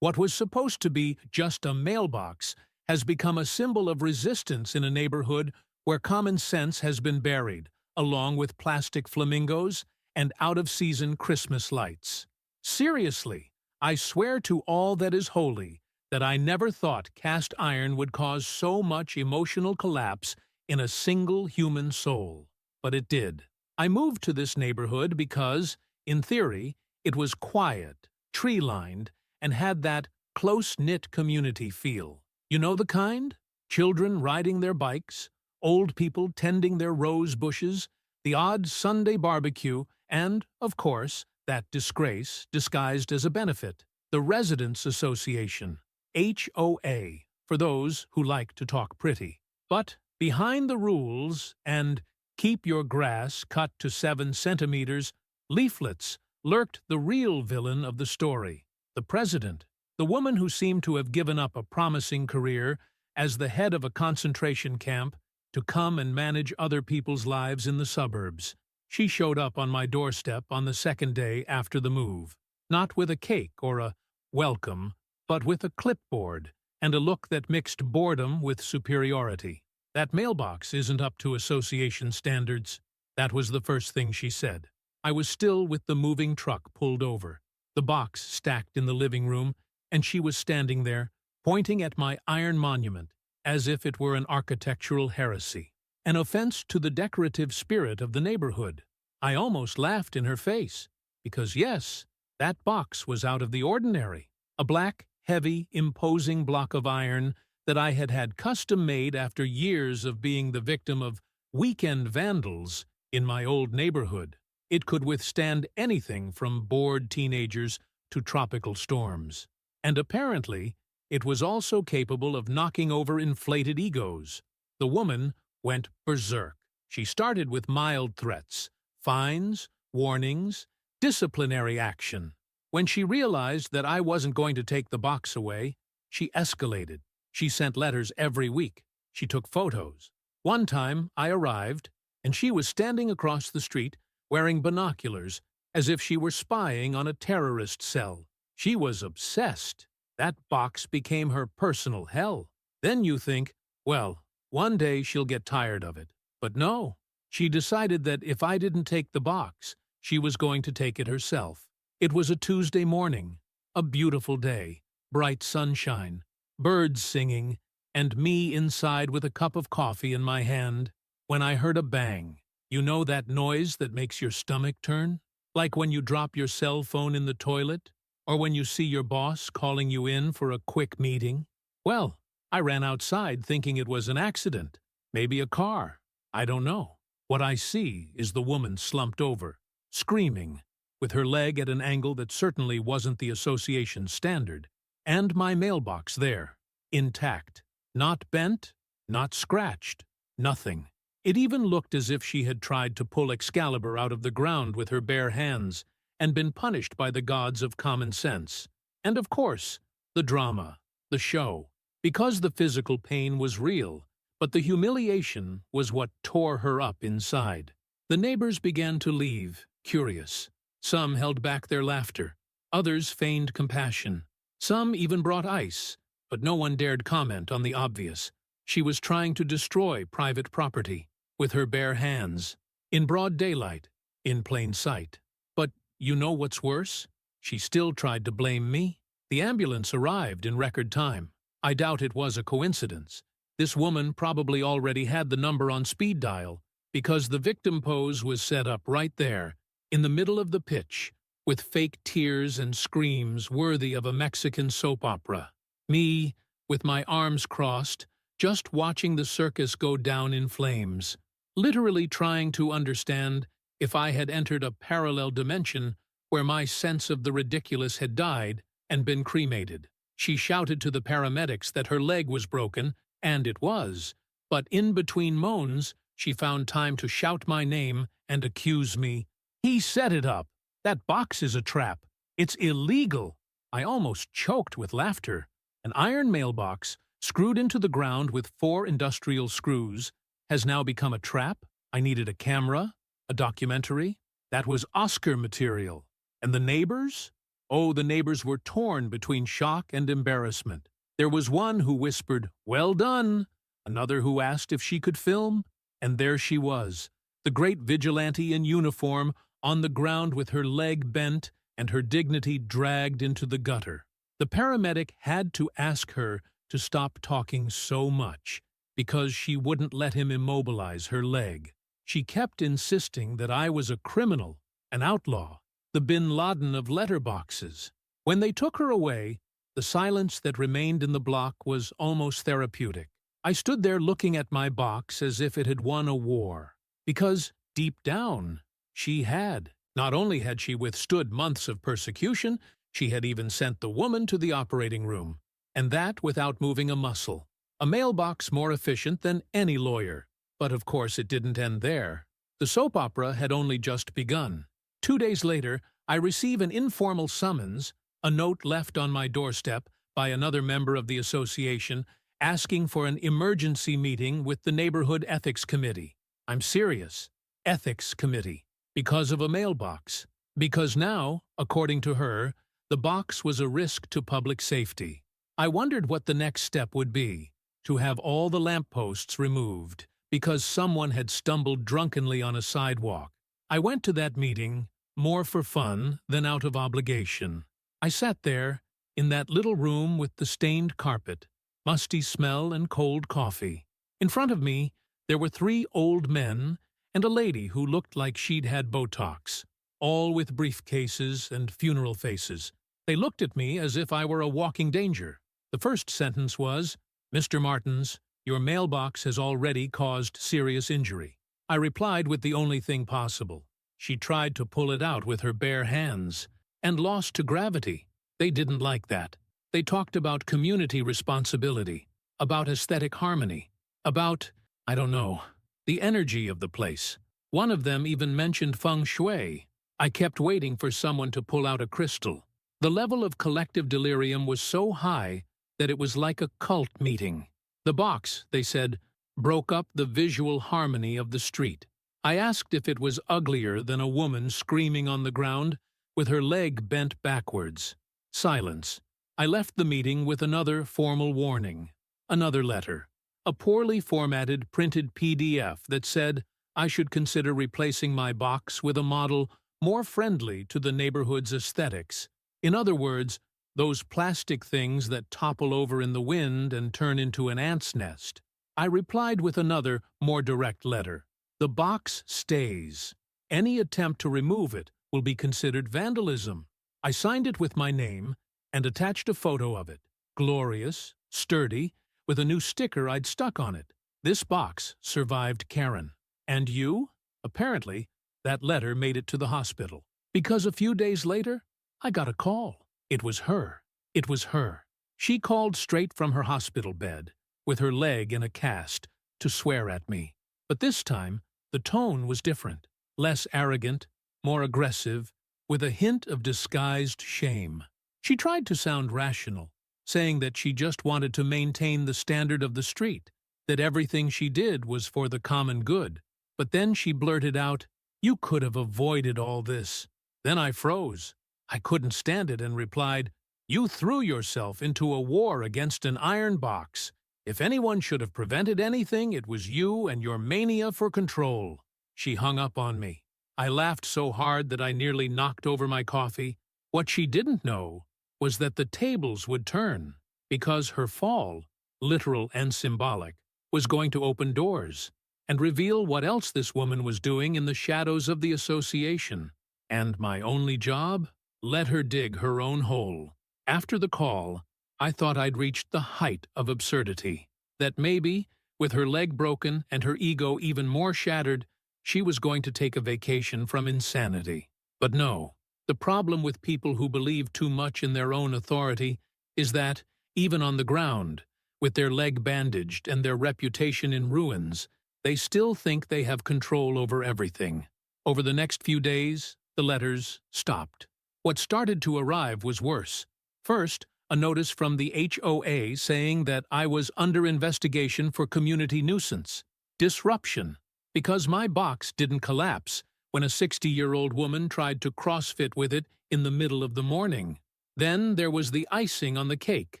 What was supposed to be just a mailbox has become a symbol of resistance in a neighborhood where common sense has been buried, along with plastic flamingos and out-of-season Christmas lights. Seriously, I swear to all that is holy that I never thought cast iron would cause so much emotional collapse in a single human soul. But it did. I moved to this neighborhood because, in theory, it was quiet, tree-lined, and had that close-knit community feel. You know the kind? Children riding their bikes, old people tending their rose bushes, the odd Sunday barbecue, and, of course, that disgrace disguised as a benefit. The Residents Association, HOA, for those who like to talk pretty. But behind the rules and keep your grass cut to 7 centimeters leaflets lurked the real villain of the story, the president, the woman who seemed to have given up a promising career as the head of a concentration camp to come and manage other people's lives in the suburbs. She showed up on my doorstep on the second day after the move, not with a cake or a welcome, but with a clipboard and a look that mixed boredom with superiority. "That mailbox isn't up to association standards." That was the first thing she said. I was still with the moving truck pulled over, the box stacked in the living room, and she was standing there, pointing at my iron monument, as if it were an architectural heresy, an offense to the decorative spirit of the neighborhood. I almost laughed in her face, because yes, that box was out of the ordinary, a black, heavy, imposing block of iron that I had had custom-made after years of being the victim of weekend vandals in my old neighborhood. It could withstand anything from bored teenagers to tropical storms. And apparently, it was also capable of knocking over inflated egos. The woman went berserk. She started with mild threats, fines, warnings, disciplinary action. When she realized that I wasn't going to take the box away, she escalated. She sent letters every week. She took photos. One time, I arrived, and she was standing across the street wearing binoculars as if she were spying on a terrorist cell. She was obsessed. That box became her personal hell. Then you think, well, one day she'll get tired of it. But no, she decided that if I didn't take the box, she was going to take it herself. It was a Tuesday morning, a beautiful day, bright sunshine, birds singing, and me inside with a cup of coffee in my hand, when I heard a bang. You know that noise that makes your stomach turn? Like when you drop your cell phone in the toilet, or when you see your boss calling you in for a quick meeting? Well, I ran outside thinking it was an accident, maybe a car. I don't know. What I see is the woman slumped over, screaming, with her leg at an angle that certainly wasn't the association's standard, and my mailbox there, intact, not bent, not scratched, nothing. It even looked as if she had tried to pull Excalibur out of the ground with her bare hands and been punished by the gods of common sense. And of course, the drama, the show, because the physical pain was real, but the humiliation was what tore her up inside. The neighbors began to leave, curious. Some held back their laughter. Others feigned compassion. Some even brought ice, but no one dared comment on the obvious. She was trying to destroy private property with her bare hands, in broad daylight, in plain sight. But you know what's worse? She still tried to blame me. The ambulance arrived in record time. I doubt it was a coincidence. This woman probably already had the number on speed dial, because the victim pose was set up right there, in the middle of the pitch, with fake tears and screams worthy of a Mexican soap opera. Me, with my arms crossed, just watching the circus go down in flames, literally trying to understand if I had entered a parallel dimension where my sense of the ridiculous had died and been cremated. She shouted to the paramedics that her leg was broken, and it was, but in between moans, she found time to shout my name and accuse me. "He set it up. That box is a trap. It's illegal." I almost choked with laughter. An iron mailbox, screwed into the ground with 4 industrial screws, has now become a trap. I needed a camera, a documentary. That was Oscar material. And the neighbors? Oh, the neighbors were torn between shock and embarrassment. There was one who whispered, "Well done," another who asked if she could film, and there she was, the great vigilante in uniform, on the ground with her leg bent and her dignity dragged into the gutter. The paramedic had to ask her to stop talking so much, because she wouldn't let him immobilize her leg. She kept insisting that I was a criminal, an outlaw, the bin Laden of letterboxes. When they took her away, the silence that remained in the block was almost therapeutic. I stood there looking at my box as if it had won a war. Because, deep down, she had. Not only had she withstood months of persecution, she had even sent the woman to the operating room. And that without moving a muscle. A mailbox more efficient than any lawyer. But of course it didn't end there. The soap opera had only just begun. 2 days later, I receive an informal summons, a note left on my doorstep by another member of the association, asking for an emergency meeting with the Neighborhood Ethics Committee. I'm serious. Ethics Committee. Because of a mailbox. Because now, according to her, the box was a risk to public safety. I wondered what the next step would be. To have all the lampposts removed, because someone had stumbled drunkenly on a sidewalk. I went to that meeting, more for fun than out of obligation. I sat there, in that little room with the stained carpet, musty smell and cold coffee. In front of me, there were 3 old men and a lady who looked like she'd had Botox, all with briefcases and funeral faces. They looked at me as if I were a walking danger. The first sentence was, "Mr. Martins, your mailbox has already caused serious injury." I replied with the only thing possible. She tried to pull it out with her bare hands, and lost to gravity. They didn't like that. They talked about community responsibility, about aesthetic harmony, about, I don't know, the energy of the place. One of them even mentioned feng shui. I kept waiting for someone to pull out a crystal. The level of collective delirium was so high that it was like a cult meeting. The box, they said, broke up the visual harmony of the street. I asked if it was uglier than a woman screaming on the ground with her leg bent backwards. Silence. I left the meeting with another formal warning, another letter, a poorly formatted printed PDF that said I should consider replacing my box with a model more friendly to the neighborhood's aesthetics. In other words, those plastic things that topple over in the wind and turn into an ant's nest. I replied with another, more direct letter. The box stays. Any attempt to remove it will be considered vandalism. I signed it with my name and attached a photo of it, glorious, sturdy, with a new sticker I'd stuck on it. This box survived Karen. And you? Apparently, that letter made it to the hospital. Because a few days later, I got a call. It was her. It was her. She called straight from her hospital bed, with her leg in a cast, to swear at me. But this time, the tone was different, less arrogant, more aggressive, with a hint of disguised shame. She tried to sound rational, saying that she just wanted to maintain the standard of the street, that everything she did was for the common good. But then she blurted out, "You could have avoided all this." Then I froze. I couldn't stand it and replied, "You threw yourself into a war against an iron box. If anyone should have prevented anything, it was you and your mania for control." She hung up on me. I laughed so hard that I nearly knocked over my coffee. What she didn't know was that the tables would turn, because her fall, literal and symbolic, was going to open doors and reveal what else this woman was doing in the shadows of the association. And my only job? Let her dig her own hole. After the call, I thought I'd reached the height of absurdity. That maybe, with her leg broken and her ego even more shattered, she was going to take a vacation from insanity. But no, the problem with people who believe too much in their own authority is that, even on the ground, with their leg bandaged and their reputation in ruins, they still think they have control over everything. Over the next few days, the letters stopped. What started to arrive was worse. First, a notice from the HOA saying that I was under investigation for community nuisance, disruption, because my box didn't collapse when a 60-year-old woman tried to CrossFit with it in the middle of the morning. Then there was the icing on the cake,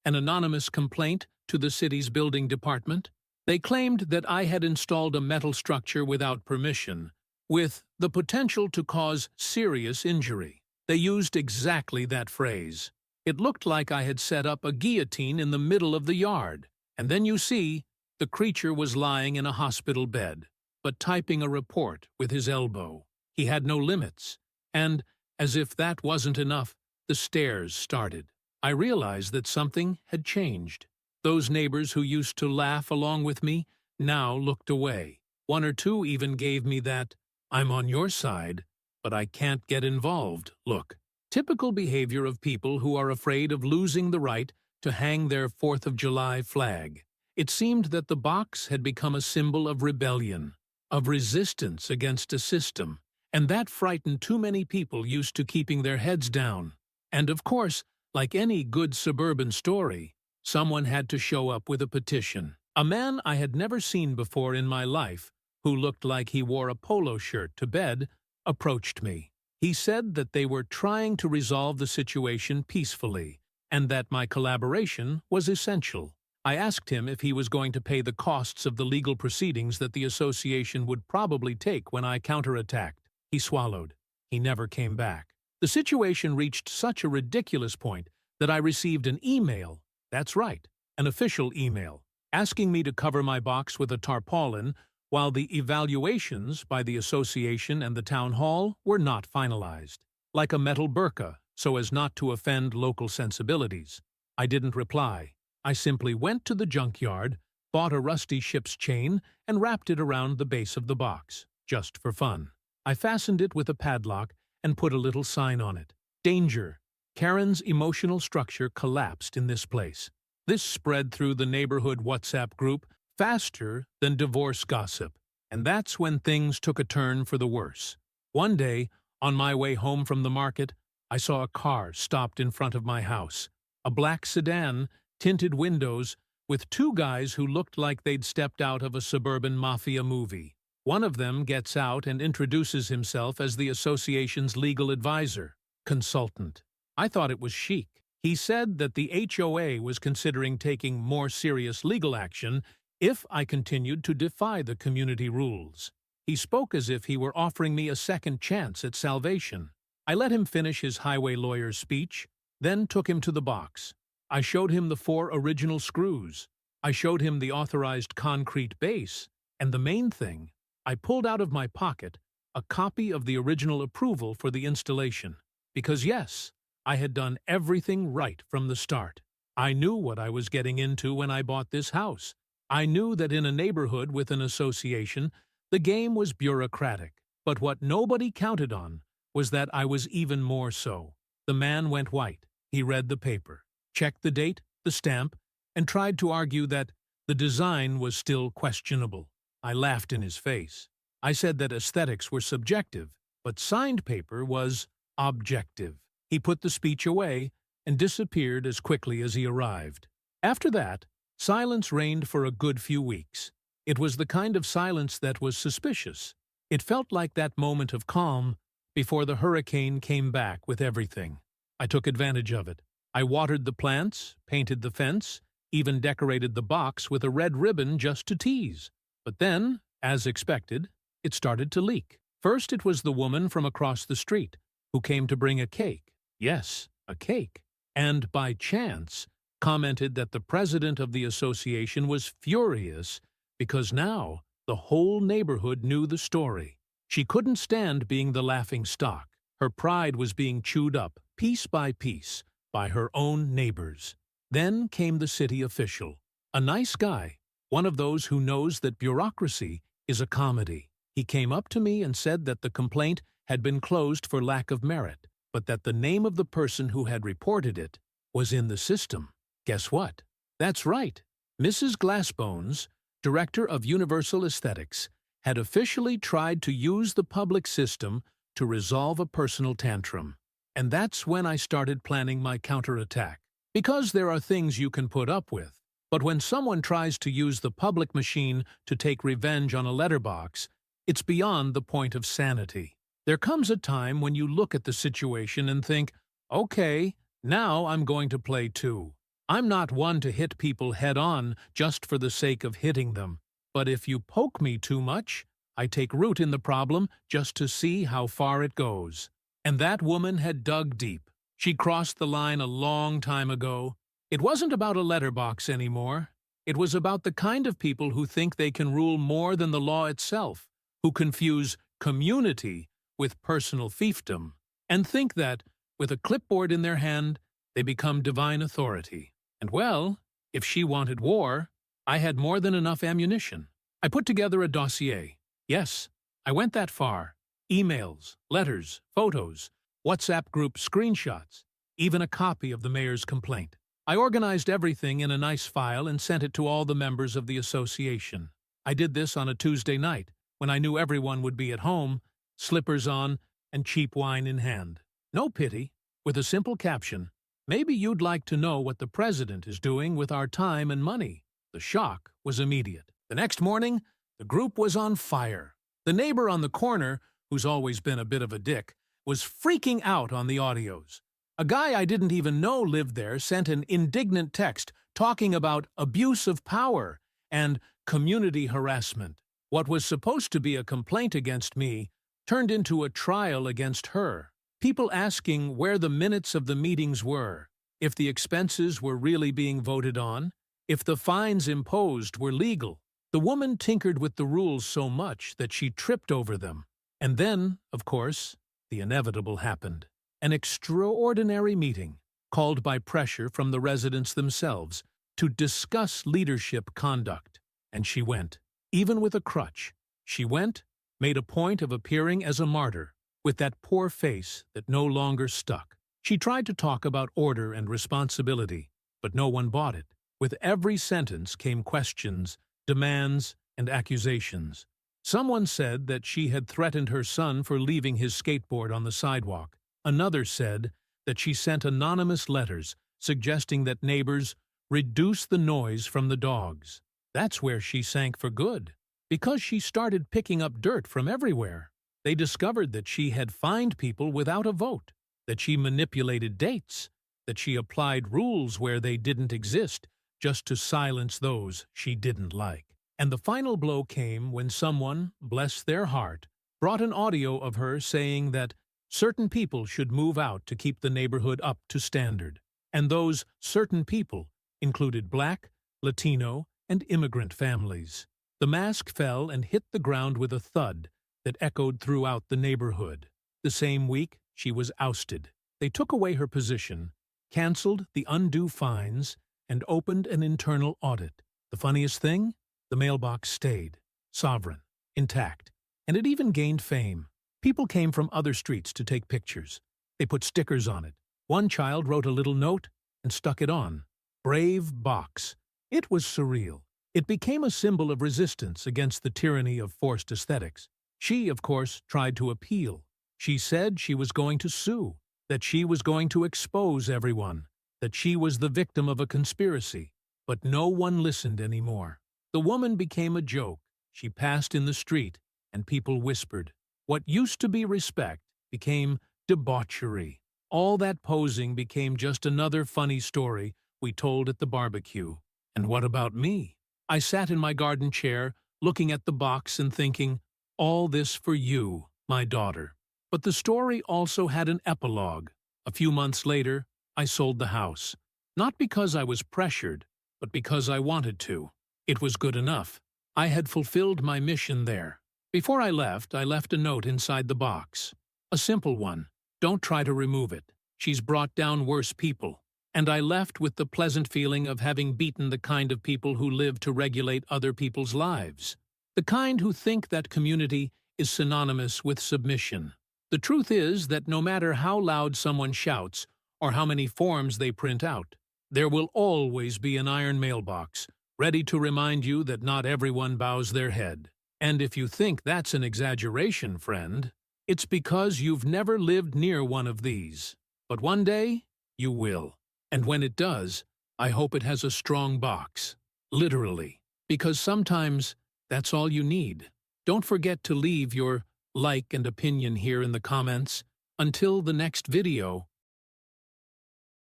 an anonymous complaint to the city's building department. They claimed that I had installed a metal structure without permission, with the potential to cause serious injury. They used exactly that phrase. It looked like I had set up a guillotine in the middle of the yard. And then you see, the creature was lying in a hospital bed, but typing a report with his elbow. He had no limits. And, as if that wasn't enough, the stares started. I realized that something had changed. Those neighbors who used to laugh along with me now looked away. One or two even gave me that, "I'm on your side, but I can't get involved" look. Typical behavior of people who are afraid of losing the right to hang their 4th of July flag. It seemed that the box had become a symbol of rebellion, of resistance against a system, and that frightened too many people used to keeping their heads down. And of course, like any good suburban story, someone had to show up with a petition. A man I had never seen before in my life, who looked like he wore a polo shirt to bed, approached me. He said that they were trying to resolve the situation peacefully, and that my collaboration was essential. I asked him if he was going to pay the costs of the legal proceedings that the association would probably take when I counterattacked. He swallowed. He never came back. The situation reached such a ridiculous point that I received an email, that's right, an official email, asking me to cover my box with a tarpaulin while the evaluations by the association and the town hall were not finalized. Like a metal burqa, so as not to offend local sensibilities. I didn't reply. I simply went to the junkyard, bought a rusty ship's chain, and wrapped it around the base of the box, just for fun. I fastened it with a padlock and put a little sign on it. Danger. Karen's emotional structure collapsed in this place. This spread through the neighborhood WhatsApp group faster than divorce gossip, and that's when things took a turn for the worse. One day, on my way home from the market, I saw a car stopped in front of my house. A black sedan, tinted windows, with two guys who looked like they'd stepped out of a suburban mafia movie. One of them gets out and introduces himself as the association's legal advisor, consultant. I thought it was chic. He said that the HOA was considering taking more serious legal action if I continued to defy the community rules. He spoke as if he were offering me a second chance at salvation. I let him finish his highway lawyer's speech, then took him to the box. I showed him the 4 original screws. I showed him the authorized concrete base, and the main thing, I pulled out of my pocket a copy of the original approval for the installation. Because yes, I had done everything right from the start. I knew what I was getting into when I bought this house. I knew that in a neighborhood with an association, the game was bureaucratic. But what nobody counted on was that I was even more so. The man went white. He read the paper, checked the date, the stamp, and tried to argue that the design was still questionable. I laughed in his face. I said that aesthetics were subjective, but signed paper was objective. He put the speech away and disappeared as quickly as he arrived. After that, silence reigned for a good few weeks. It was the kind of silence that was suspicious. It felt like that moment of calm before the hurricane came back with everything. I took advantage of it. I watered the plants, painted the fence, even decorated the box with a red ribbon just to tease. But then, as expected, it started to leak. First it was the woman from across the street, who came to bring a cake. Yes, a cake. And by chance, commented that the president of the association was furious because now the whole neighborhood knew the story. She couldn't stand being the laughing stock. Her pride was being chewed up, piece by piece, by her own neighbors. Then came the city official, a nice guy, one of those who knows that bureaucracy is a comedy. He came up to me and said that the complaint had been closed for lack of merit, but that the name of the person who had reported it was in the system. Guess what? That's right. Mrs. Glassbones, director of Universal Aesthetics, had officially tried to use the public system to resolve a personal tantrum. And that's when I started planning my counterattack. Because there are things you can put up with. But when someone tries to use the public machine to take revenge on a letterbox, it's beyond the point of sanity. There comes a time when you look at the situation and think, okay, Now I'm going to play too. I'm not one to hit people head-on just for the sake of hitting them. But if you poke me too much, I take root in the problem just to see how far it goes. And that woman had dug deep. She crossed the line a long time ago. It wasn't about a letterbox anymore. It was about the kind of people who think they can rule more than the law itself, who confuse community with personal fiefdom, and think that, with a clipboard in their hand, they become divine authority. And well, if she wanted war, I had more than enough ammunition. I put together a dossier. Yes, I went that far. Emails, letters, photos, WhatsApp group screenshots, even a copy of the mayor's complaint. I organized everything in a nice file and sent it to all the members of the association. I did this on a Tuesday night, when I knew everyone would be at home, slippers on, and cheap wine in hand. No pity, with a simple caption, "Maybe you'd like to know what the president is doing with our time and money." The shock was immediate. The next morning, the group was on fire. The neighbor on the corner, who's always been a bit of a dick, was freaking out on the audios. A guy I didn't even know lived there sent an indignant text talking about abuse of power and community harassment. What was supposed to be a complaint against me turned into a trial against her. People asking where the minutes of the meetings were, if the expenses were really being voted on, if the fines imposed were legal. The woman tinkered with the rules so much that she tripped over them. And then, of course, the inevitable happened. An extraordinary meeting, called by pressure from the residents themselves, to discuss leadership conduct. And she went. Even with a crutch, she went, made a point of appearing as a martyr, with that poor face that no longer stuck. She tried to talk about order and responsibility, but no one bought it. With every sentence came questions, demands, and accusations. Someone said that she had threatened her son for leaving his skateboard on the sidewalk. Another said that she sent anonymous letters suggesting that neighbors reduce the noise from the dogs. That's where she sank for good, because she started picking up dirt from everywhere. They discovered that she had fined people without a vote, that she manipulated dates, that she applied rules where they didn't exist just to silence those she didn't like. And the final blow came when someone, bless their heart, brought an audio of her saying that certain people should move out to keep the neighborhood up to standard. And those certain people included Black, Latino, and immigrant families. The mask fell and hit the ground with a thud that echoed throughout the neighborhood. The same week, she was ousted. They took away her position, canceled the undue fines, and opened an internal audit. The funniest thing? The mailbox stayed, sovereign, intact, and it even gained fame. People came from other streets to take pictures. They put stickers on it. One child wrote a little note and stuck it on. Brave box. It was surreal. It became a symbol of resistance against the tyranny of forced aesthetics. She, of course, tried to appeal. She said she was going to sue, that she was going to expose everyone, that she was the victim of a conspiracy. But no one listened anymore. The woman became a joke. She passed in the street, and people whispered. What used to be respect became debauchery. All that posing became just another funny story we told at the barbecue. And what about me? I sat in my garden chair, looking at the box and thinking, all this for you, my daughter. But the story also had an epilogue. A few months later, I sold the house. Not because I was pressured, but because I wanted to. It was good enough. I had fulfilled my mission there. Before I left a note inside the box. A simple one. Don't try to remove it. She's brought down worse people. And I left with the pleasant feeling of having beaten the kind of people who live to regulate other people's lives. The kind who think that community is synonymous with submission. The truth is that no matter how loud someone shouts or how many forms they print out, there will always be an iron mailbox, ready to remind you that not everyone bows their head. And if you think that's an exaggeration, friend, it's because you've never lived near one of these. But one day, you will. And when it does, I hope it has a strong box. Literally. Because sometimes that's all you need. Don't forget to leave your like and opinion here in the comments. Until the next video,